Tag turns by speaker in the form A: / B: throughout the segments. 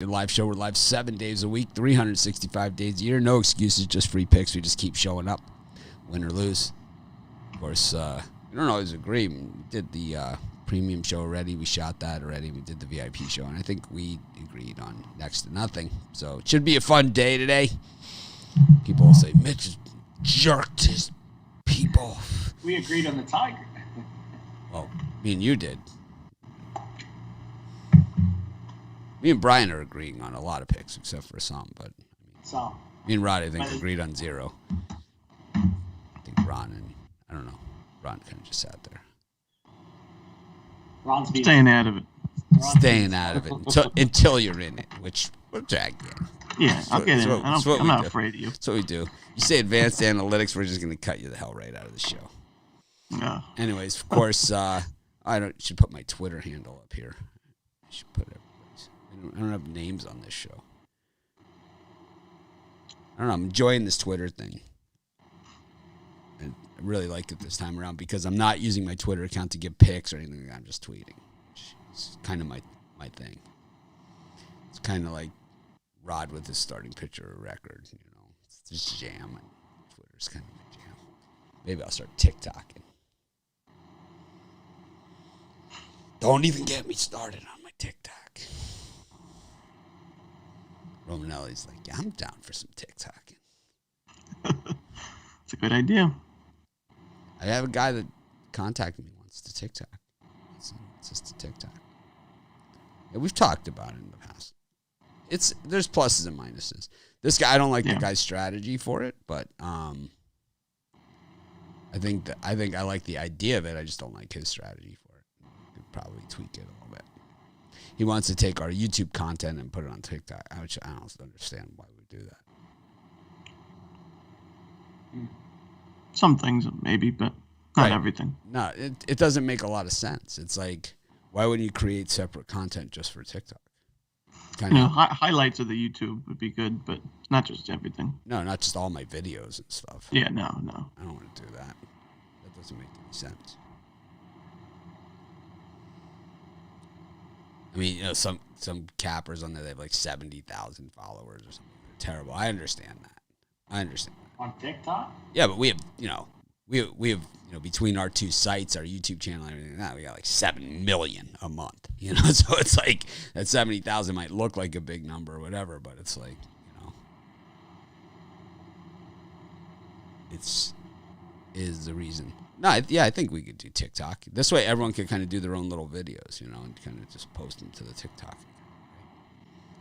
A: live show. We're live 7 days a week, 365 days a year. No excuses, just free picks. We just keep showing up, win or lose. Of course, we don't always agree. We did the premium show already. We shot that already. We did the VIP show, and I think we agreed on next to nothing. So it should be a fun day today. People will say, Mitch has jerked his people.
B: We agreed on the Tiger.
A: Well, me and you did. Me and Brian are agreeing on a lot of picks, except for some. But me and Rod, I think, agreed on 0. I think Ron and I don't know. Ron kind of just sat there.
B: Ron's
C: staying out of it.
A: Staying out of it until you're in it, which we'll drag in.
C: Yeah, I'll get in it. I'm not afraid of you.
A: That's what we do. You say advanced analytics, we're just going to cut you the hell right out of the show.
C: No.
A: Anyways, of course, should put my Twitter handle up here. I should put everybody's. I don't have names on this show. I don't know. I'm enjoying this Twitter thing. And I really like it this time around because I'm not using my Twitter account to give picks or anything. I'm just tweeting. It's kind of my thing. It's kind of like Rod with his starting pitcher record. You know, it's just jam. And Twitter's kind of my jam. Maybe I'll start TikToking. Don't even get me started on my TikTok. Romanelli's like, yeah, I'm down for some TikToking.
C: It's a good idea.
A: I have a guy that contacted me once to TikTok. It's just a TikTok. Yeah, we've talked about it in the past. There's pluses and minuses. This guy, I don't like the guy's strategy for it, but I think I like the idea of it. I just don't like his strategy for it. Could probably tweak it a little bit. He wants to take our YouTube content and put it on TikTok, which I don't understand why we do that.
C: Some things maybe, but not everything.
A: No, it doesn't make a lot of sense. It's like, why wouldn't you create separate content just for TikTok?
C: Highlights of the YouTube would be good, but not just everything.
A: No, not just all my videos and stuff.
C: Yeah, no.
A: I don't want to do that. That doesn't make any sense. I mean, some cappers on there, they have like 70,000 followers or something. They're terrible. I understand that.
B: On TikTok?
A: Yeah, but we have, between our two sites, our YouTube channel and everything like that, we got like 7 million a month, So it's like that 70,000 might look like a big number or whatever, but it's like, is the reason. No, I think we could do TikTok. This way everyone could kind of do their own little videos, and kind of just post them to the TikTok.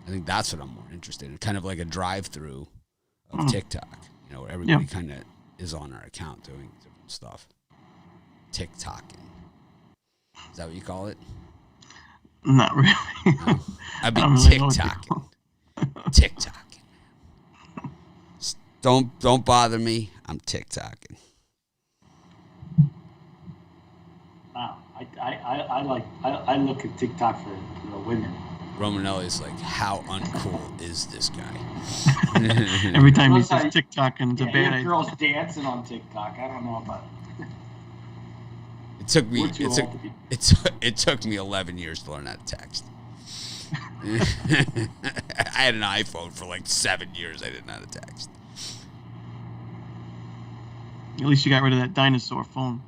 A: I think that's what I'm more interested in, kind of like a drive-through of TikTok, where everybody kind of is on our account doing different stuff. TikToking. Is that what you call it?
C: Not really.
A: No? I'd be TikToking. TikToking. Don't bother me. I'm TikToking.
B: Wow, I look at TikTok for the women.
A: Romanelli's like, how uncool is this guy?
C: Every time he says TikTok, and it's a bad idea.
B: Girls dancing on TikTok. I don't know about it.
A: It took me 11 years to learn how to text. I had an iPhone for like 7 years. I didn't know how to text.
C: At least you got rid of that dinosaur phone.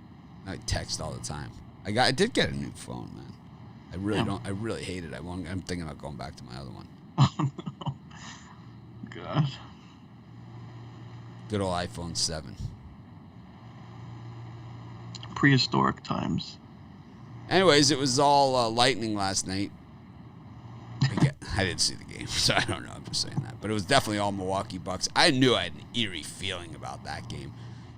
A: I text all the time. I did get a new phone, man. I really hate it. I'm thinking about going back to my other one.
C: Oh no. God.
A: Good old iPhone 7.
C: Prehistoric times.
A: Anyways, it was all lightning last night. I didn't see the game, so I don't know. I'm just saying that. But it was definitely all Milwaukee Bucks. I knew I had an eerie feeling about that game.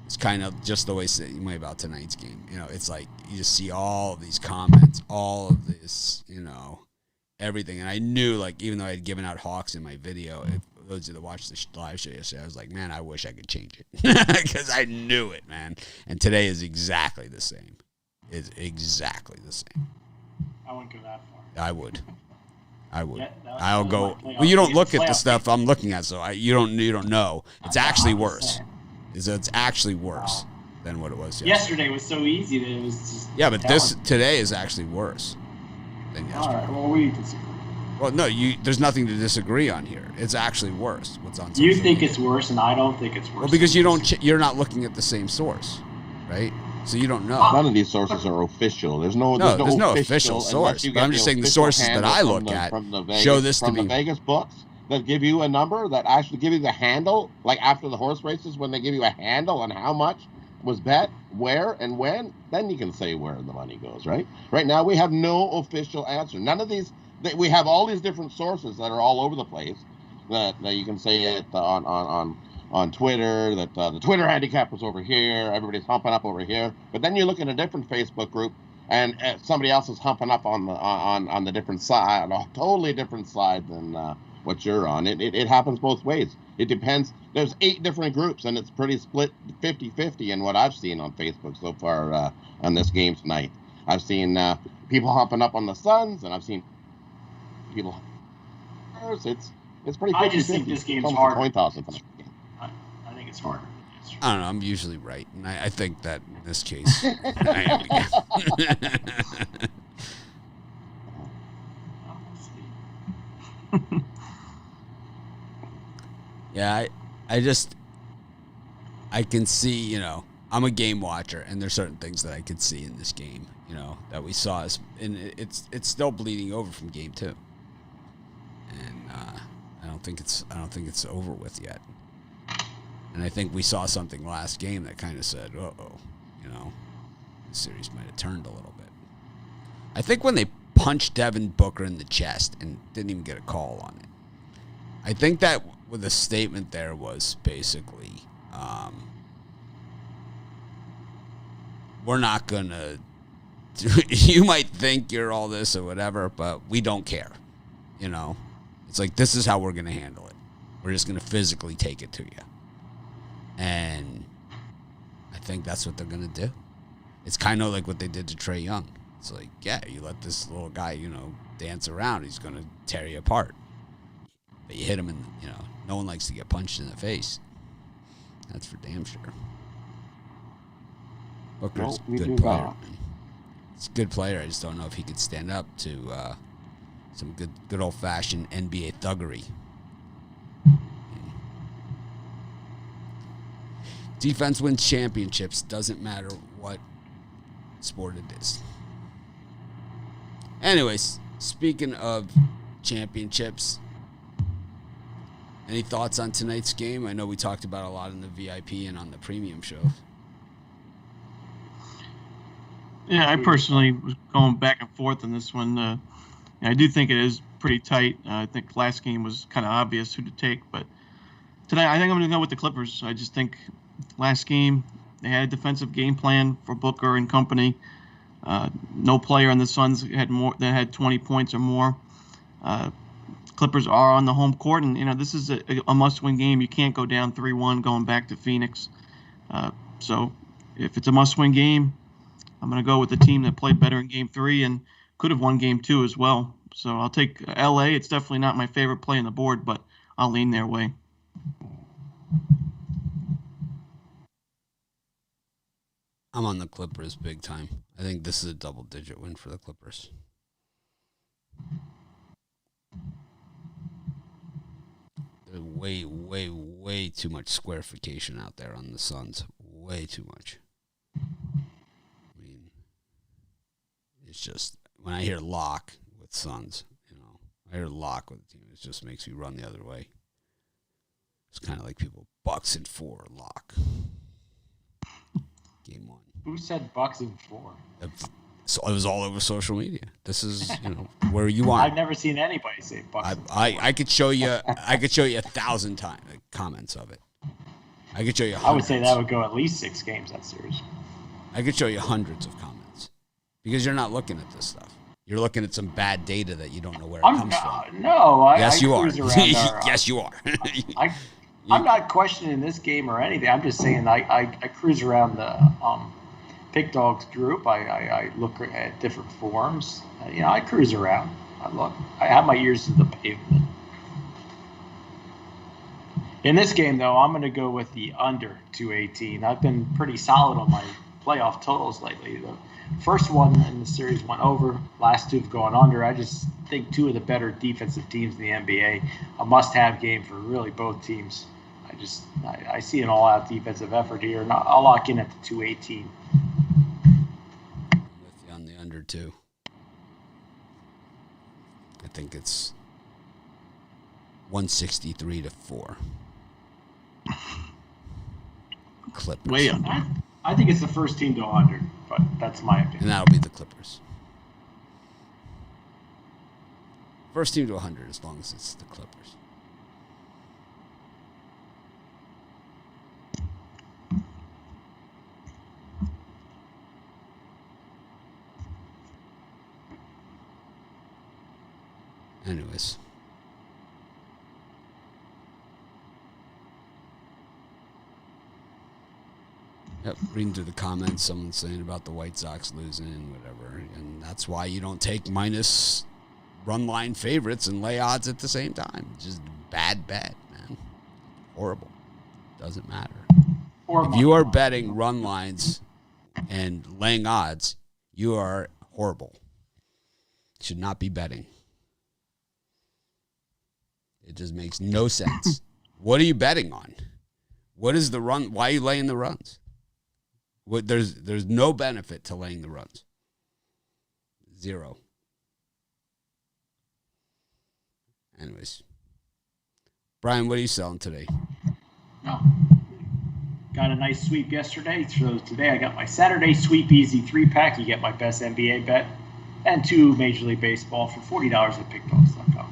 A: It's kind of just the way about tonight's game. It's like you just see all of these comments, all of this, everything. And I knew, like, even though I had given out Hawks in my video, those that watched the live show yesterday, I was like, man, I wish I could change it. Because I knew it, man. And today is exactly the same. It's exactly the same.
B: I wouldn't go that far.
A: I would. Yeah,
B: I'll
A: go. Well, you don't look at the stuff I'm looking at, so you don't know. It's actually worse. It's actually worse than what it was
B: yesterday. Was so easy that it was just.
A: Yeah, but today is actually worse than yesterday.
B: All right. Well, we disagree.
A: Well, no, there's nothing to disagree on here. It's actually worse. What's on social
B: You think
A: media.
B: it's worse, and I don't think it's worse.
A: Well, because you're not looking at the same source, right? So you don't know.
D: None of these sources are official. There's no
A: official source. But I'm just saying the sources that I look at show this to be
D: the Vegas books that give you a number that actually give you the handle, like after the horse races when they give you a handle on how much was bet, where and when, then you can say where the money goes, right? Right now we have no official answer. None of these. We have all these different sources that are all over the place that you can say it on Twitter, that the Twitter handicap was over here, everybody's humping up over here. But then you look at a different Facebook group and somebody else is humping up on the different side, a totally different side than what you're on. It happens both ways. It depends. There's 8 different groups and it's pretty split 50-50 in what I've seen on Facebook so far on this game tonight. I've seen people humping up on the Suns, and I've seen people. It's pretty.
B: I just think this game's hard.
D: Coin toss.
B: I think it's harder.
A: I don't know. I'm usually right, and I think that in this case, I am. Yeah, I can see. I'm a game watcher, and there's certain things that I could see in this game. That we saw, and it's still bleeding over from game 2. And I don't think it's over with yet. And I think we saw something last game that kind of said, "Uh-oh, the series might have turned a little bit." I think when they punched Devin Booker in the chest and didn't even get a call on it, I think that with the statement there was basically, we're not gonna. You might think you're all this or whatever, but we don't care. It's like, this is how we're going to handle it. We're just going to physically take it to you. And I think that's what they're going to do. It's kind of like what they did to Trae Young. It's like, yeah, you let this little guy, dance around. He's going to tear you apart. But you hit him in, no one likes to get punched in the face. That's for damn sure. Booker's a good player. He's a good player. I just don't know if he could stand up to some good old-fashioned NBA thuggery. Defense wins championships. Doesn't matter what sport it is. Anyways, speaking of championships, any thoughts on tonight's game? I know we talked about a lot in the VIP and on the premium show.
C: Yeah, I personally was going back and forth on this one. I do think it is pretty tight. I think last game was kind of obvious who to take, but tonight I think I'm going to go with the Clippers. I just think last game they had a defensive game plan for Booker and company. No player on the Suns had 20 points or more. Clippers are on the home court, and this is a must-win game. You can't go down 3-1 going back to Phoenix. So if it's a must-win game, I'm going to go with the team that played better in Game 3 and could have won Game 2 as well. So I'll take LA. It's definitely not my favorite play on the board, but I'll lean their way.
A: I'm on the Clippers big time. I think this is a double-digit win for the Clippers. There's way, way, way too much squarification out there on the Suns. Way too much. It's just, when I hear lock with Suns, I hear lock with the team, it just makes me run the other way. It's kind of like people, Bucks in 4, lock. Game 1.
B: Who said Bucks in 4?
A: So it was all over social media. This is, where you want.
B: I've never seen anybody say Bucks.
A: I could show you. I could show you 1,000 times comments of it. I could show you. Hundreds.
B: I would say that would go at least 6 games, that series.
A: I could show you hundreds of comments because you're not looking at this stuff. You're looking at some bad data that you don't know where it comes from.
B: No,
A: yes, you are.
B: Yes,
A: you are.
B: I'm not questioning this game or anything. I'm just saying I cruise around the Pick Dogs group. I look at different forums. I cruise around. I have my ears to the pavement. In this game, though, I'm going to go with the under 218. I've been pretty solid on my playoff totals lately. First one in the series went over. Last two have gone under. I just think two of the better defensive teams in the NBA. A must-have game for really both teams. I see an all-out defensive effort here, and I'll lock in at the 218.
A: I'm with you on the under, too. I think it's 163-4. Clippers.
C: Way under.
B: I think it's the first team to 100, but that's my opinion.
A: And that'll be the Clippers. First team to 100 as long as it's the Clippers. Anyways. Yep, reading through the comments, someone's saying about the White Sox losing and whatever. And that's why you don't take minus run line favorites and lay odds at the same time. Just bad bet, man. Horrible. Doesn't matter. If you are betting run lines and laying odds, you are horrible. Should not be betting. It just makes no sense. What are you betting on? What is the run? Why are you laying the runs? There's no benefit to laying the runs. Zero. Anyways. Brian, what are you selling today?
B: No. Got a nice sweep yesterday. So today I got my Saturday Sweep Easy 3-pack. You get my best NBA bet and 2 Major League Baseball for $40 at pickdogs.com.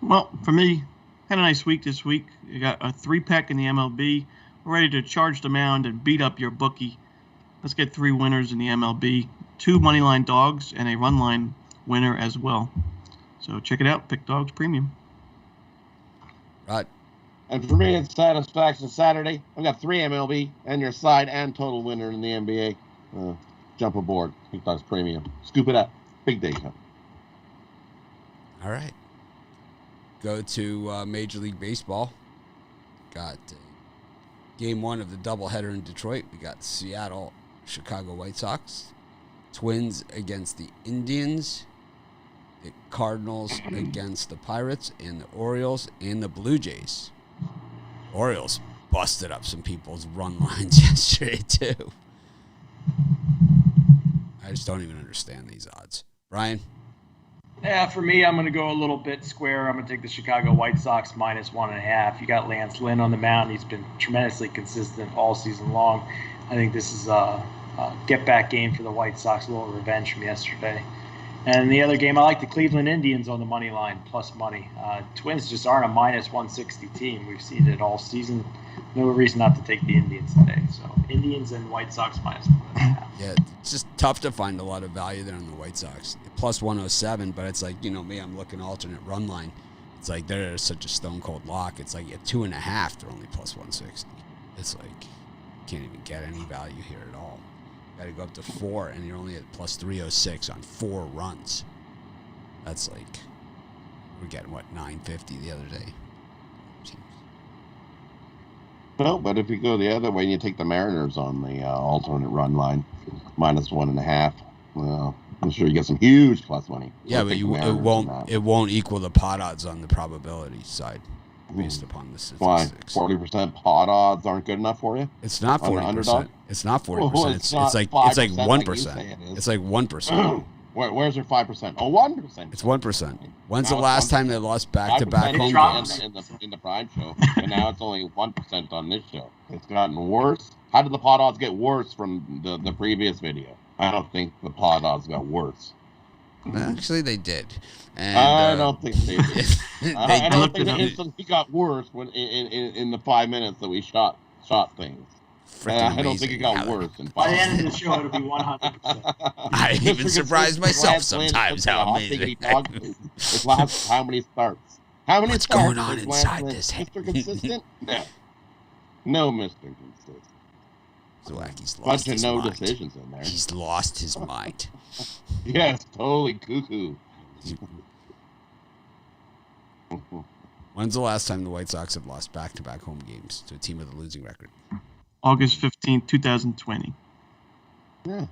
C: Well, for me, had a nice week this week. You got a 3-pack in the MLB. We're ready to charge the mound and beat up your bookie. Let's get 3 winners in the MLB. 2 moneyline dogs and a run line winner as well. So check it out, Pick Dogs Premium.
A: Right.
D: And for me, it's Satisfaction Saturday. I've got 3 MLB and your side and total winner in the NBA. Jump aboard, Pick Dogs Premium. Scoop it up. Big day coming.
A: All right. Go to Major League Baseball. Got game 1 of the doubleheader in Detroit. We got Seattle, Chicago White Sox. Twins against the Indians. The Cardinals against the Pirates. And the Orioles and the Blue Jays. Orioles busted up some people's run lines yesterday, too. I just don't even understand these odds. Brian?
B: Yeah, for me, I'm going to go a little bit square. I'm going to take the Chicago White Sox minus 1.5. You got Lance Lynn on the mound. He's been tremendously consistent all season long. I think this is a get-back game for the White Sox, a little revenge from yesterday. And the other game, I like the Cleveland Indians on the money line, plus money. Twins just aren't a minus 160 team. We've seen it all season. No reason not to take the Indians today. So Indians and White Sox minus 1.5.
A: Yeah, it's just tough to find a lot of value there on the White Sox. Plus 107, but it's like, you know me, I'm looking alternate run line. It's like they're such a stone cold lock. It's like at 2.5, they're only plus 160. It's like you can't even get any value here at all. Got to go up to 4, and you're only at plus 306 on 4 runs. That's like we're getting what 950 the other day.
D: No, but if you go the other way and you take the Mariners on the alternate run line, minus 1.5, well, I'm sure you get some huge plus money.
A: Yeah, but it won't equal the pot odds on the probability side based upon the statistics.
D: Why? 40% pot odds aren't good enough for you?
A: It's not 40%. It's not 40%.
D: Well,
A: it's like 1%. It's like 1%.
D: Where's your 5%? Oh, 1%.
A: It's 1%. When's the last time they lost back-to-back home games?
D: In the Pride show, and now it's only 1% on this show. It's gotten worse. How did the pot odds get worse from the previous video? I don't think the pot odds got worse.
A: Actually, they did. And,
D: I don't think they did. I don't think it instantly got worse when in the 5 minutes that we shot things. I don't think it got worse.
B: By the end of the show, it'll be 100%.
A: I even surprise myself sometimes how amazing.
D: It's last how many starts?
A: What's going on inside this head?
D: Mr. Consistent? No, Mr. Consistent.
A: Zwacky's lost his mind.
D: Bunch of no decisions in there.
A: He's lost his mind.
D: Yes, totally cuckoo.
A: When's the last time the White Sox have lost back-to-back home games to a team with a losing record?
C: August 15th, 2020.
D: Yeah.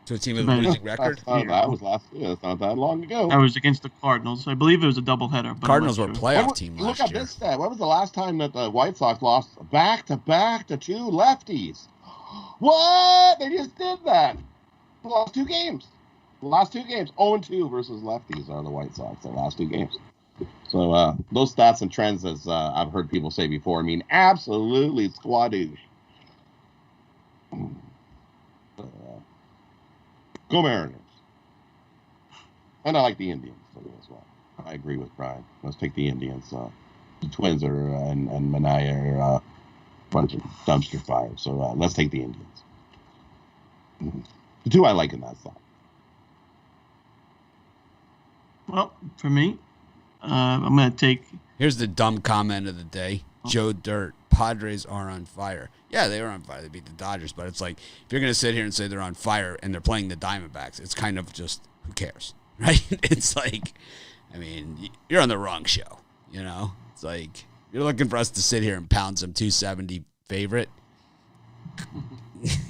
A: So a team with a losing record?
D: That was last year. That's not that long ago.
C: That was against the Cardinals. I believe it was a doubleheader. But
A: Cardinals were a playoff team last year.
D: Look at this stat. When was the last time that the White Sox lost back-to-back to two lefties? What? They just did that. The last two games. 0-2 versus lefties are the White Sox. Their last two games. So those stats and trends, as I've heard people say before, I mean, absolutely squadouche. Go Mariners. And I like the Indians as well. I agree with Brian. Let's take the Indians. The Twins and Manaea are a bunch of dumpster fires. So let's take the Indians. The two I like in that side.
C: Well, for me, I'm going to take...
A: Here's the dumb comment of the day. Joe Dirt. Padres are on fire. Yeah, they were on fire. They beat the Dodgers. But it's like, if you're going to sit here and say they're on fire and they're playing the Diamondbacks, it's kind of just, who cares? Right? It's like, I mean, you're on the wrong show. You know? It's like, you're looking for us to sit here and pound some 270 favorite.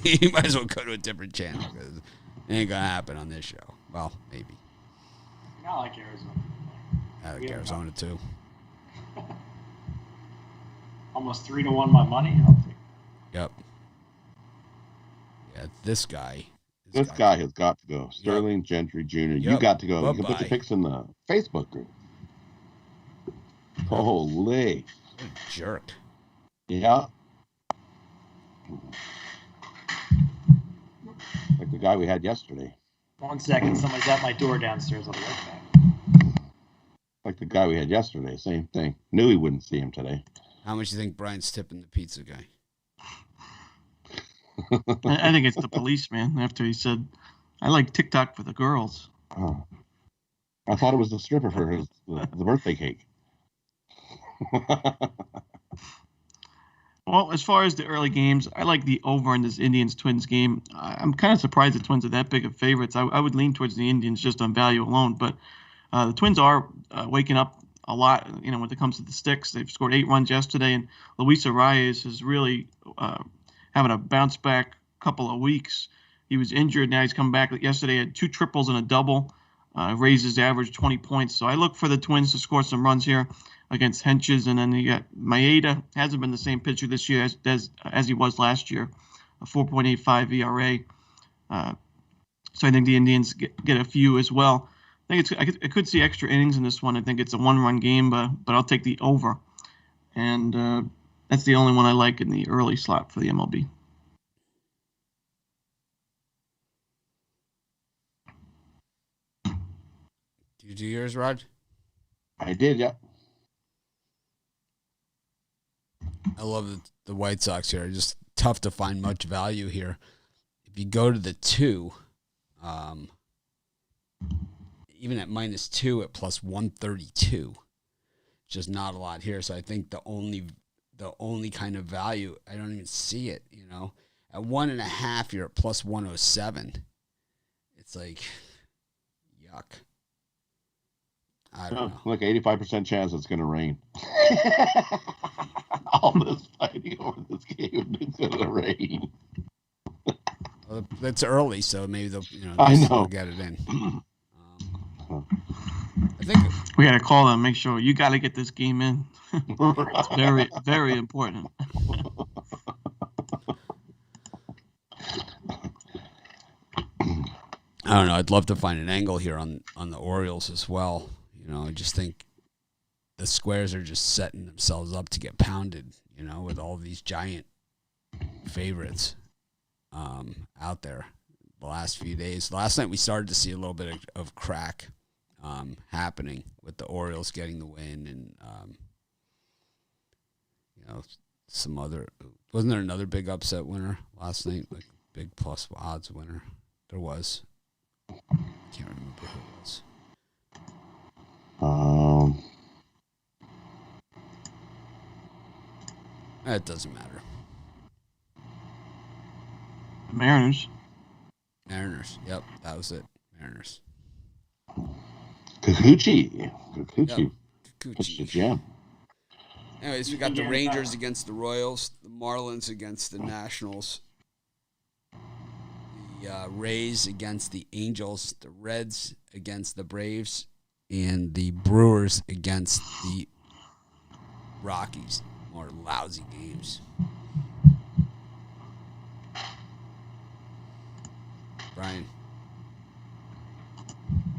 A: You might as well go to a different channel because it ain't going to happen on this show. Well, maybe.
B: I like Arizona.
A: I like Arizona too.
B: Almost 3-1 my money. I'll take it.
A: Yep. Yeah, this guy.
D: This guy has got to go. Sterling Gentry Jr. Yep. You got to go. You can put your picks in the Facebook group. Holy.
A: What a jerk.
D: Yeah. Like the guy we had yesterday.
B: 1 second. Somebody's at my door downstairs. I'll be right back.
D: Like the guy we had yesterday. Same thing. Knew he wouldn't see him today.
A: How much do you think Brian's tipping the pizza guy?
C: I think it's the policeman after he said, I like TikTok for the girls.
D: Oh. I thought it was the stripper for the birthday cake.
C: Well, as far as the early games, I like the over in this Indians-Twins game. I'm kind of surprised the Twins are that big of favorites. I would lean towards the Indians just on value alone, but the Twins are waking up a lot, when it comes to the sticks. They've scored 8 runs yesterday, and Luis Arias is really having a bounce back couple of weeks. He was injured. Now he's come back. Yesterday had 2 triples and a double, raised his average 20 points. So I look for the Twins to score some runs here against Henches, and then you got Maeda. Hasn't been the same pitcher this year as he was last year, a 4.85 ERA. So I think the Indians get a few as well. I could see extra innings in this one. I think it's a 1-run game, but I'll take the over. And that's the only one I like in the early slot for the MLB.
A: Do you do yours, Rod?
D: I did, yeah.
A: I love the White Sox here. Just tough to find much value here. If you go to the 2, even at -2 at +132, just not a lot here. So I think the only kind of value, I don't even see it, At 1.5, you're at +107. It's like, yuck. I don't know.
D: Look, 85% chance it's going to rain. All this fighting over this game, it's going to rain.
A: Well, it's early, so maybe they'll get it in. I think
C: we got to call them, make sure you got to get this game in. It's very, very important.
A: I don't know. I'd love to find an angle here on the Orioles as well. I just think the squares are just setting themselves up to get pounded, with all these giant favorites out there the last few days. Last night we started to see a little bit of crack happening with the Orioles getting the win and, some other – wasn't there another big upset winner last night, like big plus odds winner? There was. I can't remember who it was. It doesn't matter.
C: Mariners.
A: Yep, that was it. Mariners.
D: Kikuchi. Pitched a gem.
A: Anyways, we got the Rangers against the Royals, the Marlins against the Nationals, the Rays against the Angels, the Reds against the Braves, and the Brewers against the Rockies. More lousy games. Brian.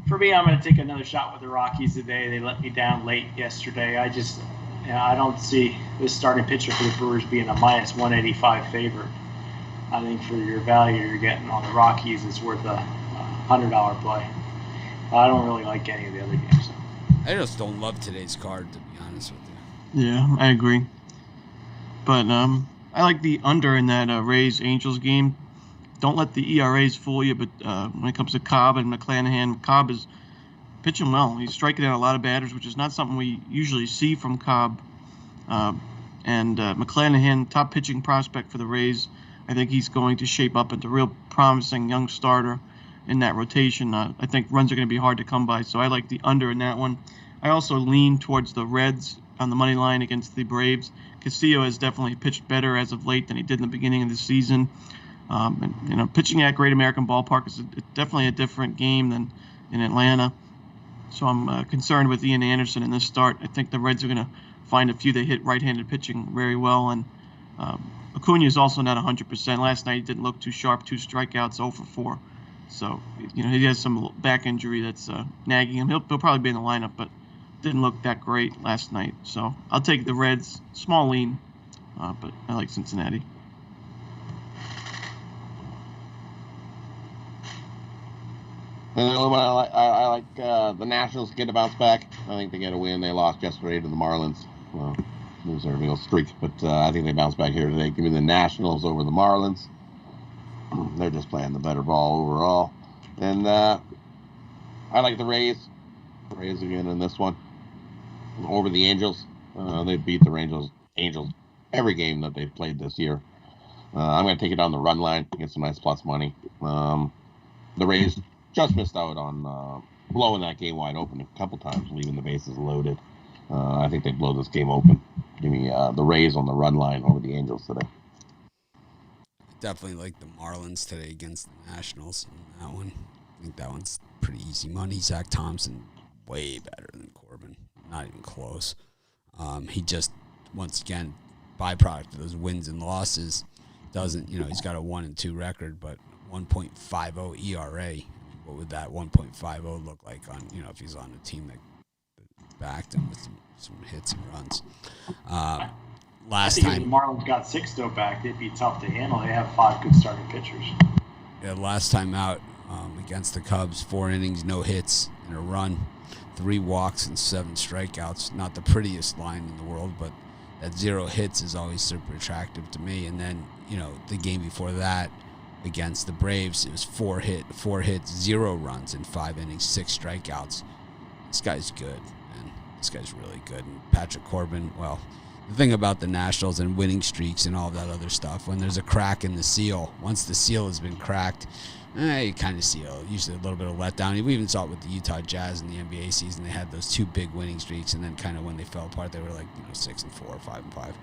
B: For me, I'm going to take another shot with the Rockies today. They let me down late yesterday. I don't see this starting pitcher for the Brewers being a minus 185 favorite. I think for your value you're getting on the Rockies, it's worth a $100 play. I don't really like any of the other games.
A: I just don't love today's card, to be honest with you.
C: Yeah, I agree. But I like the under in that Rays-Angels game. Don't let the ERAs fool you, but when it comes to Cobb and McClanahan, Cobb is pitching well. He's striking out a lot of batters, which is not something we usually see from Cobb. And McClanahan, top pitching prospect for the Rays. I think he's going to shape up into a real promising young starter in that rotation. I think runs are going to be hard to come by, so I like the under in that one. I also lean towards the Reds on the money line against the Braves. Castillo has definitely pitched better as of late than he did in the beginning of the season. And pitching at Great American Ballpark is definitely a different game than in Atlanta. So I'm concerned with Ian Anderson in this start. I think the Reds are going to find a few that hit right-handed pitching very well. And Acuna is also not 100%. Last night he didn't look too sharp, 2 strikeouts, 0 for 4. So, he has some back injury that's nagging him. He'll probably be in the lineup, but didn't look that great last night. So I'll take the Reds, small lean, but I like Cincinnati.
D: And I like the Nationals to get a bounce back. I think they get a win. They lost yesterday to the Marlins. Lose their real streak, but I think they bounce back here today. Give me the Nationals over the Marlins. They're just playing the better ball overall. And I like the Rays. The Rays again in this one. Over the Angels. They beat the Angels every game that they've played this year. I'm going to take it on the run line, get some nice plus money. The Rays just missed out on blowing that game wide open a couple times, leaving the bases loaded. I think they blow this game open. Give me the Rays on the run line over the Angels today.
A: Definitely like the Marlins today against the Nationals on that one. I think that one's pretty easy money. Zach Thompson, way better than Corbin. Not even close. He just, once again, byproduct of those wins and losses, doesn't, he's got a 1-2 record, but 1.50 ERA. What would that 1.50 look like on, if he's on a team that backed him with some hits and runs? Last time,
B: if the Marlins got Sixto back, it'd be tough to handle. They have 5 good starting pitchers.
A: Yeah, last time out against the Cubs, 4 innings, no hits, and a run, 3 walks and 7 strikeouts. Not the prettiest line in the world, but that 0 hits is always super attractive to me. And then, the game before that against the Braves, it was 4 hits, 0 runs in 5 innings, 6 strikeouts. This guy's good, man. This guy's really good. And Patrick Corbin, well, the thing about the Nationals and winning streaks and all that other stuff, when there's a crack in the seal, once the seal has been cracked, you kind of see usually a little bit of letdown. We even saw it with the Utah Jazz in the NBA season. They had those 2 big winning streaks, and then kind of when they fell apart, they were like 6-4, 5-5.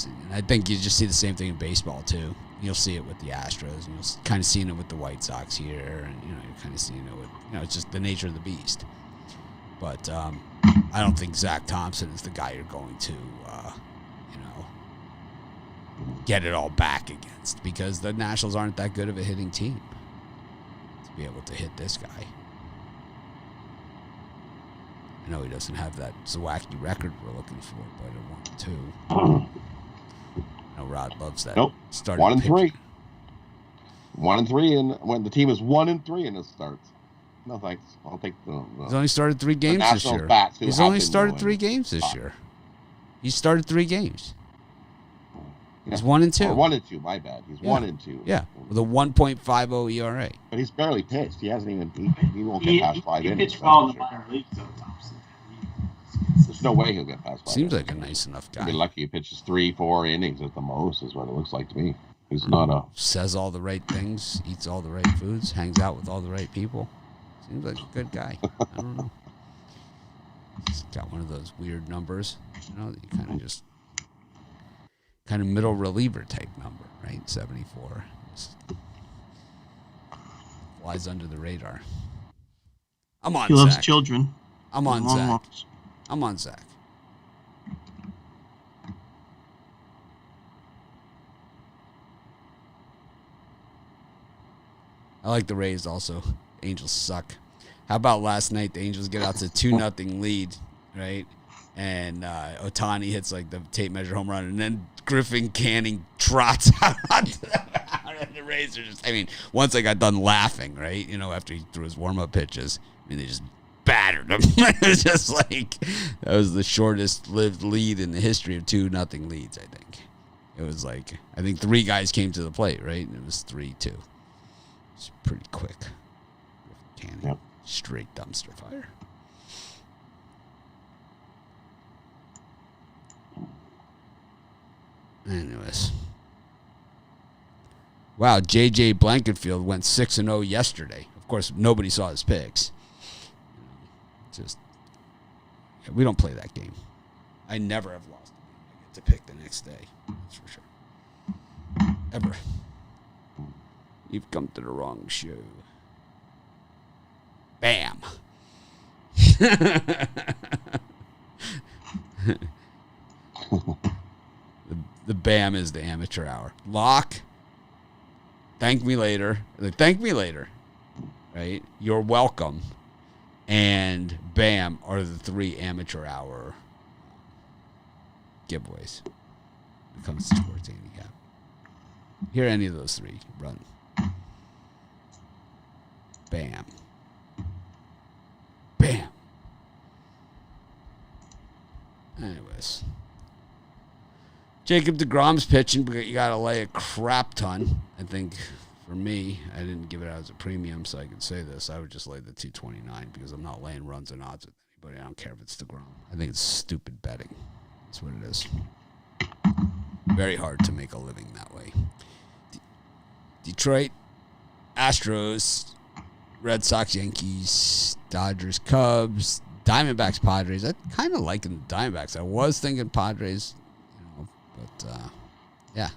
A: And I think you just see the same thing in baseball too. You'll see it with the Astros, and you'll kind of seeing it with the White Sox here, and you're kind of seeing it with it's just the nature of the beast. But I don't think Zach Thompson is the guy you're going to get it all back against, because the Nationals aren't that good of a hitting team to be able to hit this guy. I know he doesn't have that Zwacky record we're looking for, but at 1-2. I know Rod loves that.
D: Nope. 1-3. 1-3, and when the team is 1-3 in it starts. No thanks. I'll take the.
A: He's only started 3 games this year. He's only started 3 games this year. He started 3 games. He's 1-2.
D: 1-2. My bad. He's 1-2.
A: Yeah, with a 1.50 ERA.
D: But he's barely pitched. He hasn't even. He won't get past 5 innings.
B: He pitched well in the minor leagues, though, Thompson.
D: There's no way he'll get past 5.
A: Seems like a nice enough guy.
D: He'll be lucky he pitches 3-4 innings at the most, is what it looks like to me. He's not a.
A: Says all the right things, eats all the right foods, hangs out with all the right people. Seems like a good guy. I don't know. He's got one of those weird numbers, that you kind of just kind of middle reliever type number, right? 74. Just flies under the radar. I'm on
C: He loves
A: Zach.
C: children.
A: I'm on
C: Long
A: Zach.
C: walks.
A: I'm on Zach. I like the Rays also. Angels suck. How about last night? The Angels get out to 2-0 lead, right? And Ohtani hits like the tape measure home run, and then Griffin Canning trots out onto the mound, and the Rays are just. I mean, once I got done laughing, right? You know, after he threw his warm-up pitches, I mean, they just battered him. It was just like that was the shortest lived lead in the history of 2-0 leads. I think it was like I think 3 guys came to the plate, right? And it was 3-2. It's pretty quick. Canning,
D: yep.
A: Straight dumpster fire. Anyways. Wow, J.J. Blankenfield went 6-0 yesterday. Of course, nobody saw his picks. Just, we don't play that game. I never have lost a game. I get to pick the next day. That's for sure. Ever. You've come to the wrong show. Bam. The BAM is the amateur hour. Lock. Thank me later. Thank me later. Right? You're welcome. And BAM are the 3 amateur hour giveaways when it comes to sports handicap. Hear any of those 3, run. BAM. BAM. Anyways. Jacob deGrom's pitching, but you got to lay a crap ton. I think for me, I didn't give it out as a premium, so I can say this. I would just lay the 229 because I'm not laying runs and odds with anybody. I don't care if it's deGrom. I think it's stupid betting. That's what it is. Very hard to make a living that way. Detroit, Astros, Red Sox, Yankees, Dodgers, Cubs, Diamondbacks, Padres. I kind of like the Diamondbacks. I was thinking Padres, but yeah,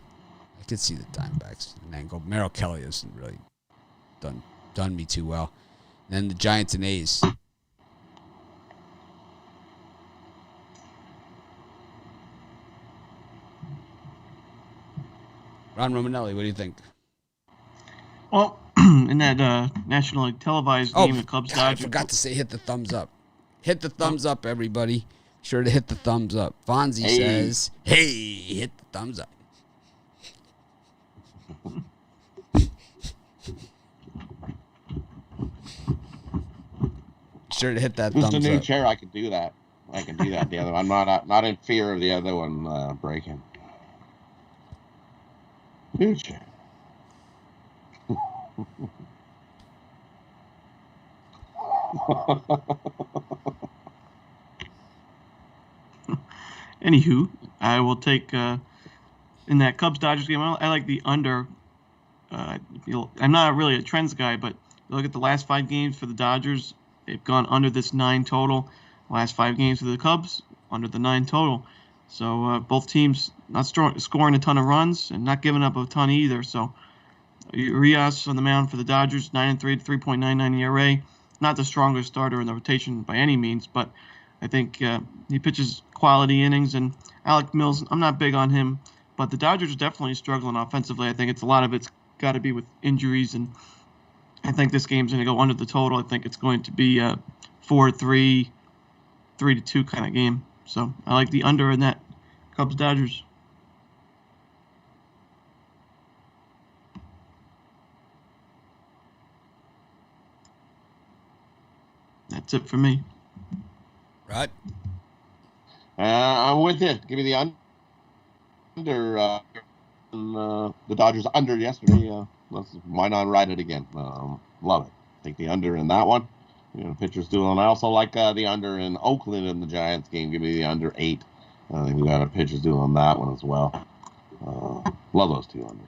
A: I could see the Diamondbacks an angle. Merrill Kelly hasn't really done me too well. And then the Giants and A's. Ron Romanelli, what do you think?
C: Well, in that nationally televised game, the Cubs Dodgers.
A: I forgot to say hit the thumbs up. Hit the thumbs up, everybody. Sure to hit the thumbs up. Fonzie says, hey, hit the thumbs up. Sure to hit that thumbs up.
D: Just a new chair, I can do that. The other one. I'm not in fear of the other one breaking. New chair.
C: Anywho, I will take in that Cubs-Dodgers game. I like the under. I'm not really a trends guy, but look at the last 5 games for the Dodgers. They've gone under this 9 total. Last 5 games for the Cubs, under the 9 total. So both teams not scoring a ton of runs and not giving up a ton either. So Urias on the mound for the Dodgers, 9-3, 3.99 ERA. Not the strongest starter in the rotation by any means, but I think he pitches quality innings. And Alec Mills, I'm not big on him, but the Dodgers are definitely struggling offensively. I think a lot of it's got to be with injuries, and I think this game's going to go under the total. I think it's going to be a 4-3, 3-2 kind of game. So I like the under in that Cubs-Dodgers. That's it for me.
A: Right.
D: I'm with you. Give me the under. The Dodgers under yesterday. Why not ride it again? Love it. Take the under in that one. Pitchers doing. I also like the under in Oakland in the Giants game. Give me the under 8. I think we got a pitchers doing on that one as well. Love those 2 under.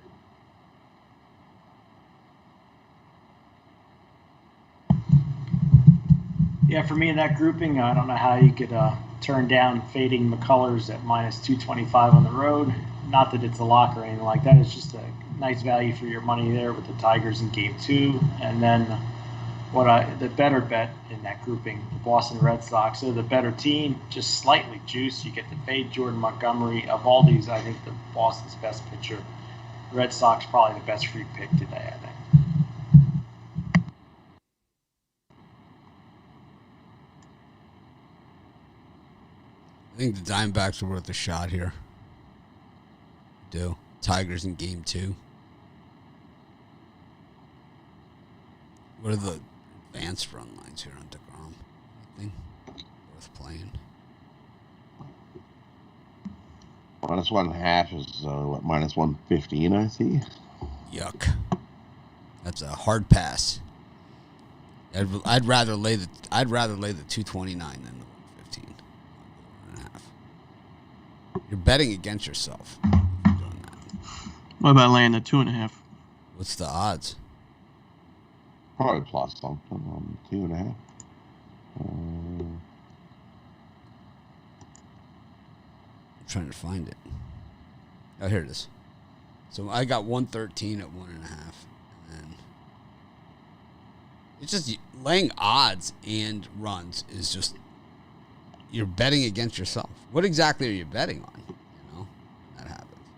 B: Yeah, for me in that grouping, I don't know how you could turn down fading McCullers at -225 on the road. not that it's a lock or anything like that. It's just a nice value for your money there with the Tigers in Game 2. And then the better bet in that grouping, the Boston Red Sox. They're the better team, just slightly juiced. You get to fade Jordan Montgomery. Of all these, I think the Boston's best pitcher. Red Sox probably the best free pick today, I think.
A: I think the Diamondbacks are worth a shot here. Tigers in Game 2. What are the advanced run lines here on DeGrom? Anything worth playing?
D: -1.5 is minus 115. I see.
A: Yuck. That's a hard pass. I'd rather lay the 229 than the 115. 1.5. You're betting against yourself. If you're doing that.
C: What about laying the 2.5?
A: What's the odds?
D: Probably plus something on 2.5.
A: I'm trying to find it. Oh, here it is. So I got 113 at 1.5, and then it's just laying odds and runs is just you're betting against yourself. What exactly are you betting on? You know, when that happens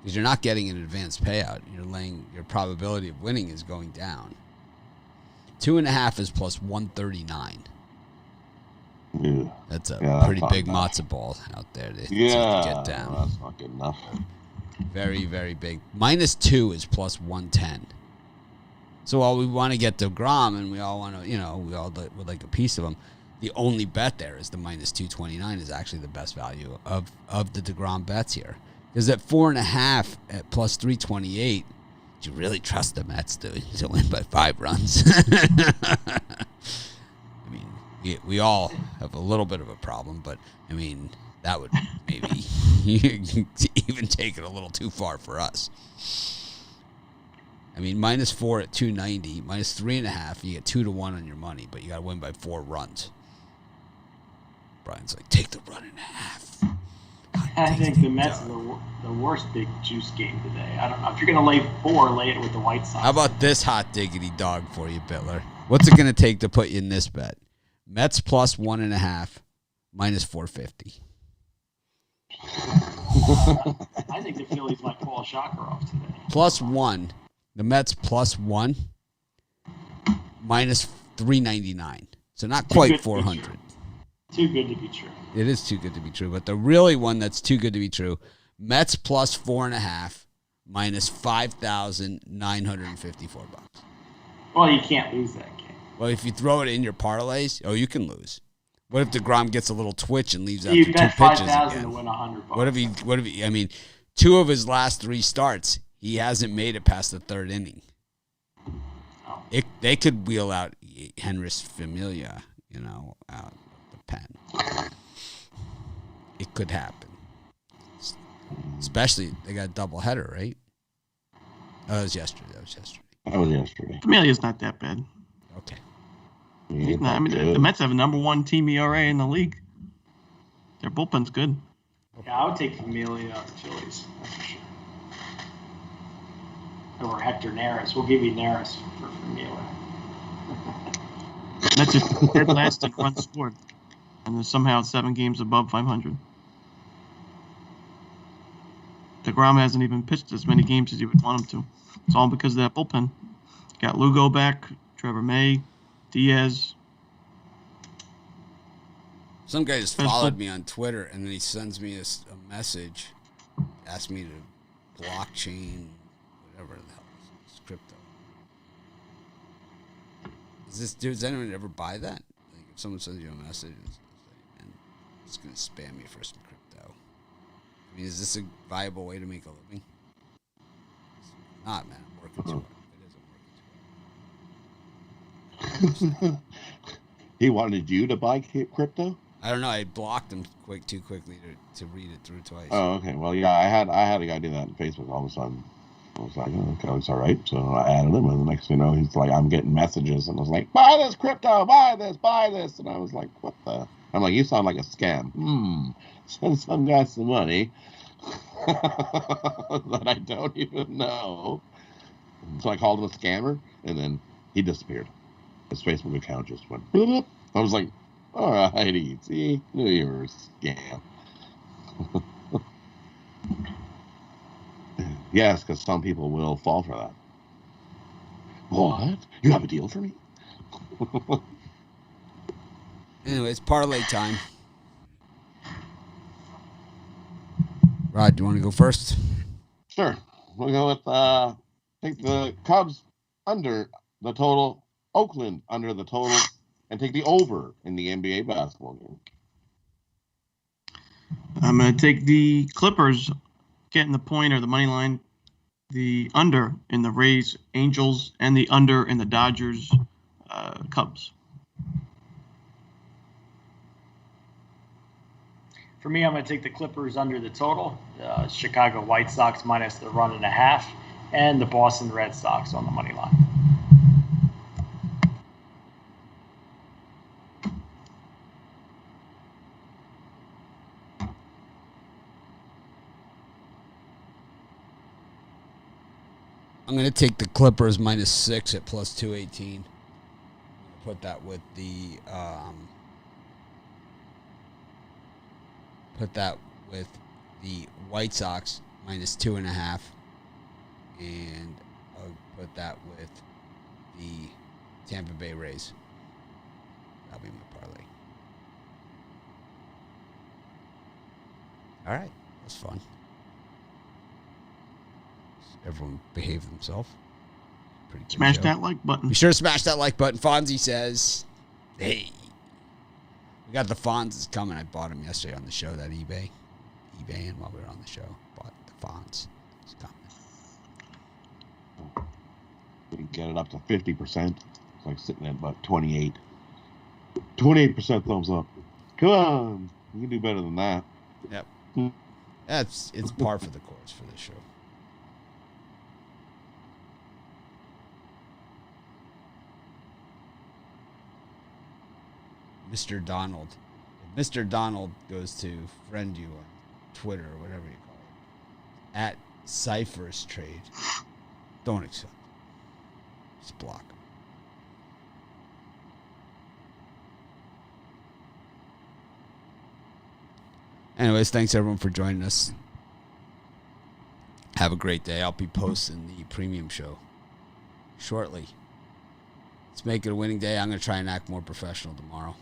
A: because you're not getting an advanced payout. Your probability of winning is going down. 2.5 is plus 139.
D: Yeah.
A: That's a pretty big matzo ball out there to get down.
D: That's not good enough.
A: Very, very big. -2 is plus 110. So while we want to get DeGrom and we all want to, we all would like a piece of him, the only bet there is the -229 is actually the best value of the DeGrom bets here. Because at 4.5 at plus 328, do you really trust the Mets to win by 5 runs? I mean, we all have a little bit of a problem, but I mean, that would maybe even take it a little too far for us. I mean, -4 at 290, -3.5, you get 2-1 on your money, but you got to win by 4 runs. Brian's like, take the 1.5.
B: I think the Mets are the worst big juice game today. I don't know. If you're going to lay 4, lay it with the White Sox.
A: How about this hot diggity dog for you, Bitler? What's it going to take to put you in this bet? Mets plus 1.5, -450.
B: I think the Phillies might pull a shocker off today.
A: +1. The Mets +1, -399. So not quite 400.
B: Too good to be true.
A: It is too good to be true, but the really one that's too good to be true, Mets plus 4.5, -$5,954.
B: Well, you can't lose that game.
A: Well, if you throw it in your parlays, you can lose. What if DeGrom gets a little twitch and leaves after 2 pitches again?
B: To win $100.
A: What if he? I mean, 2 of his last 3 starts, he hasn't made it past the 3rd inning.
B: Oh.
A: They could wheel out Henrys Familia, out of the pen. It could happen. Especially, they got a doubleheader, right? Oh, that was yesterday.
C: Familia's not that bad.
A: Okay.
C: I mean, the Mets have a #1 team ERA in the league. Their bullpen's good.
B: Yeah, I would take Familia out of the Phillies. That's for sure. Or Hector Neris. We'll give you Neris for Familia.
C: Mets are dead last in runs scored. And they're somehow 7 games above 500. DeGrom hasn't even pitched as many games as you would want him to. It's all because of that bullpen. Got Lugo back, Trevor May, Diaz.
A: Some guy just followed me on Twitter, and then he sends me a message, asks me to blockchain, whatever the hell it's crypto. Does anyone ever buy that? Like if someone sends you a message and it's going to spam me for some crypto. I mean, is this a viable way to make a living? It's not, man. I'm working too hard.
D: He wanted you to buy crypto?
A: I don't know. I blocked him too quickly to read it through twice.
D: Oh, okay. Well, yeah, I had a guy do that on Facebook all of a sudden. I was like, okay, it's all right. So I added him, and the next thing you know, he's like, I'm getting messages, and I was like, buy this crypto, buy this, and I was like, what the? I'm like, you sound like a scam. Send some guy some money. that I don't even know. So I called him a scammer, and then he disappeared. His Facebook account just went bloop. I was like, all righty, see, knew you were a scam. Yes, because some people will fall for that. What? You have a deal for me?
A: Anyways, parlay time. Rod, do you want to go first?
D: Sure. We'll go with take the Cubs under the total, Oakland under the total, and take the over in the NBA basketball game.
C: I'm going to take the Clippers getting the point or the money line, the under in the Rays, Angels, and the under in the Dodgers, Cubs.
B: For me, I'm going to take the Clippers under the total, Chicago White Sox minus the 1.5, and the Boston Red Sox on the money line.
A: I'm going to take the Clippers -6 at +218. Put that with the White Sox -2.5, and I'll put that with the Tampa Bay Rays. That'll be my parlay. All right, that was fun. Everyone behaved themselves. Pretty good
C: Smash
A: show.
C: that like button.
A: Be sure to smash that like button. Fonzie says, hey. We got the Fonz coming. I bought him yesterday on the show, that eBay. And while we were on the show, bought the Fonz. It's coming.
D: We can get it up to 50%. It's like sitting at about 28. 28% thumbs up. Come on. You can do better than that.
A: Yep. It's par for the course for this show. Mr. Donald. If Mr. Donald goes to friend you on Twitter or whatever you call it, at Cyphers Trade, don't accept. Just block him. Anyways, thanks everyone for joining us. Have a great day. I'll be posting the premium show shortly. Let's make it a winning day. I'm going to try and act more professional tomorrow.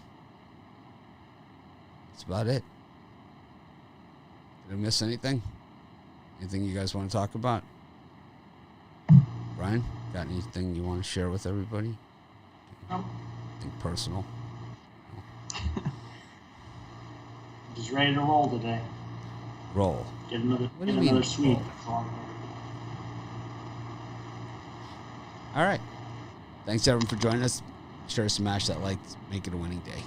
A: That's about it. Did I miss anything? Anything you guys want to talk about? Brian, got anything you want to share with everybody?
B: No.
A: Anything personal?
B: Just ready to roll today.
A: Roll.
B: Get another
A: What do you mean,
B: sweep.
A: roll? All right. Thanks everyone for joining us. Be sure to smash that like. Make it a winning day.